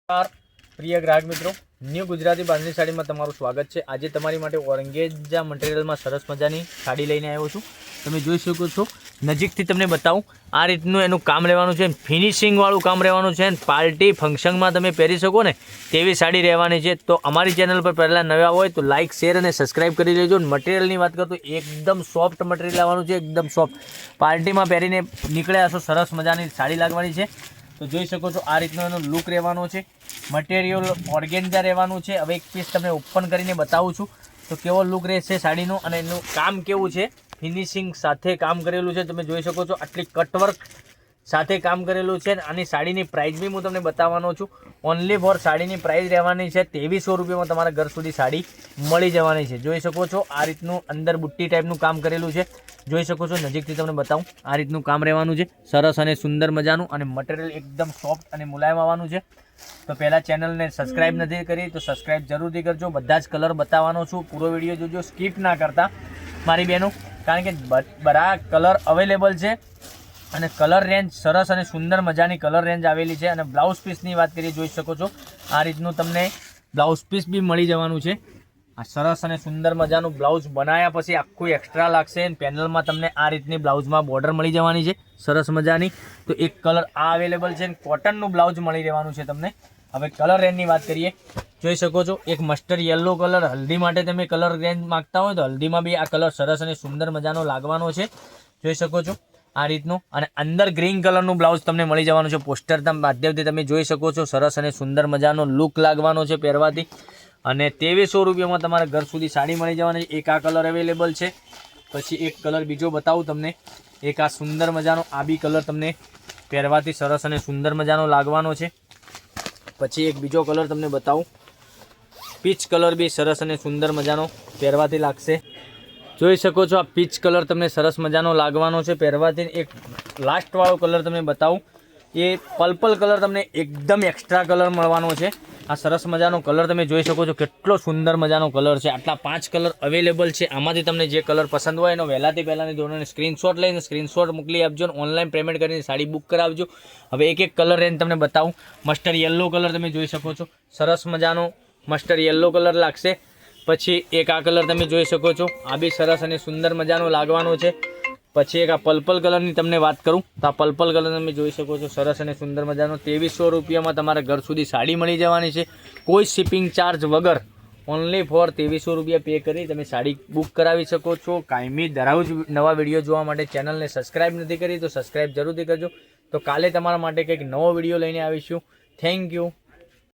નમસ્કાર પ્રિય ગ્રાહક મિત્રો, ન્યૂ ગુજરાતી બાંધણી સાડીમાં તમારું સ્વાગત છે। આજે તમારી માટે ઓર્ગેન્ઝા મટીરિયલમાં સરસ મજાની સાડી લઈને આવ્યો છું। તમે જોઈ શકો છો, નજીકથી તમને બતાવું। આ રીતનું એનું કામ રહેવાનું છે, ફિનિશિંગવાળું કામ રહેવાનું છે। પાર્ટી ફંક્શનમાં તમે પહેરી શકો ને તેવી સાડી રહેવાની છે। તો અમારી ચેનલ પર પહેલાં નવા હોય તો લાઇક, શેર અને સબસ્ક્રાઈબ કરી લેજો। મટીરિયલની વાત કરું તો એકદમ સોફ્ટ મટીરિયલ આવવાનું છે, એકદમ સોફ્ટ। પાર્ટીમાં પહેરીને નીકળ્યા હશો, સરસ મજાની સાડી લાગવાની છે। તો જોઈ શકો છો, આ રીતનો એનો લુક રહેવાનો છે। મટીરિયલ ઓર્ગેન્ઝા રહેવાનું છે। હવે એક પીસ તમને ઓપન કરીને બતાવું છું તો કેવો લુક રહેશે સાડીનો અને એનું કામ કેવું છે, ફિનિશિંગ સાથે કામ કરેલું છે। તમે જોઈ શકો છો, આટલી કટવર્ક સાથે કામ કરેલું છે। આની સાડીની પ્રાઇસ બી હું તમને બતાવવાનો છું। ઓનલી ફોર સાડીની પ્રાઇસ રહેવાની છે 2300 રૂપિયામાં તમારા ઘર સુધી સાડી મળી જવાની છે। જોઈ શકો છો, આ રીતનું અંદર બુટ્ટી ટાઈપનું કામ કરેલું છે। જોઈ શકો છો, નજીકથી તમને બતાવું। આ રીતનું કામ રહેવાનું છે, સરસ અને સુંદર મજાનું, અને મટીરિયલ એકદમ સોફ્ટ અને મુલાયમ આવવાનું છે। તો પહેલાં ચેનલને સબસ્ક્રાઈબ નથી કરી તો સબસ્ક્રાઈબ જરૂરથી કરજો। બધા જ કલર બતાવવાનો છું, પૂરો વિડીયો જોજો, સ્કીપ ના કરતા મારી બહેનો, કારણ કે બધા કલર અવેલેબલ છે અને કલર રેન્જ સરસ અને સુંદર મજાની કલર રેન્જ આવેલી છે। અને બ્લાઉઝ પીસની વાત કરીએ, જોઈ શકો છો આ રીતનું તમને બ્લાઉઝ પીસ બી મળી જવાનું છે। આ સરસ અને સુંદર મજાનું બ્લાઉઝ બનાવ્યા પછી આખું એક્સ્ટ્રા લાગશે। પેનલમાં તમને આ રીતની બ્લાઉઝમાં બોર્ડર મળી જવાની છે, સરસ મજાની। તો એક કલર આ અવેલેબલ છે, કોટનનું બ્લાઉઝ મળી રહેવાનું છે તમને। હવે કલર રેન્જની વાત કરીએ, જોઈ શકો છો એક મસ્ટર્ડ યલો કલર, હલ્દી માટે તમે કલર રેન્જ માગતા હોય તો હલ્દીમાં બી આ કલર સરસ અને સુંદર મજાનો લાગવાનો છે, જોઈ શકો છો આ રીતનું। અને અંદર ગ્રીન કલરનું બ્લાઉઝ તમને મળી જવાનું છે, પોસ્ટર માધ્યમથી તમે જોઈ શકો છો, સરસ અને સુંદર મજાનો લુક લાગવાનો છે પહેરવાથી। અને 2300 રૂપિયામાં તમારા ઘર સુધી સાડી મળી જવાની છે। એક આ કલર અવેલેબલ છે, પછી એક કલર બીજો બતાવું તમને, એક આ સુંદર મજાનો આ બી કલર તમને પહેરવાથી સરસ અને સુંદર મજાનો લાગવાનો છે। પછી એક બીજો કલર તમને બતાવું, પીચ કલર બી સરસ અને સુંદર મજાનો પહેરવાથી લાગશે, જોઈ શકો છો। આ પીચ કલર તમને સરસ મજાનો લાગવાનો છે પહેરવાથી। એક લાસ્ટવાળો કલર તમને બતાવું, એ પર્પલ કલર તમને એકદમ એક્સ્ટ્રા કલર મળવાનો છે। આ સરસ મજાનો કલર તમે જોઈ શકો છો, કેટલો સુંદર મજાનો કલર છે। આટલા 5 કલર અવેલેબલ છે, આમાંથી તમને જે કલર પસંદ હોય એનો વહેલાથી પહેલાંની ધોરણે સ્ક્રીનશોટ લઈને સ્ક્રીનશોટ મોકલી આપજો, ઓનલાઈન પેમેન્ટ કરીને સાડી બુક કરાવજો। હવે એક એક કલર રેન્જ તમને બતાવું। મસ્ટર્ડ યલો કલર તમે જોઈ શકો છો, સરસ મજાનો મસ્ટર્ડ યલો કલર લાગશે। પછી એક આ કલર તમે જોઈ શકો છો, આ બી સરસ અને સુંદર મજાનો લાગવાનો છે। પછી એક આ પર્પલ કલરની તમને વાત કરું તો આ પર્પલ કલર તમે જોઈ શકો છો, સરસ અને સુંદર મજાનો। 2300 રૂપિયામાં તમારા ઘર સુધી સાડી મળી જવાની છે, કોઈ શિપિંગ ચાર્જ વગર। ઓનલી ફોર 2300 રૂપિયા પે કરી તમે સાડી બુક કરાવી શકો છો। કાયમી દરરોજ નવા વિડીયો જોવા માટે ચેનલને સબસ્ક્રાઈબ નથી કરી તો સબસ્ક્રાઈબ જરૂરથી કરજો। તો કાલે તમારા માટે કંઈક નવો વિડીયો લઈને આવીશું। Thank you.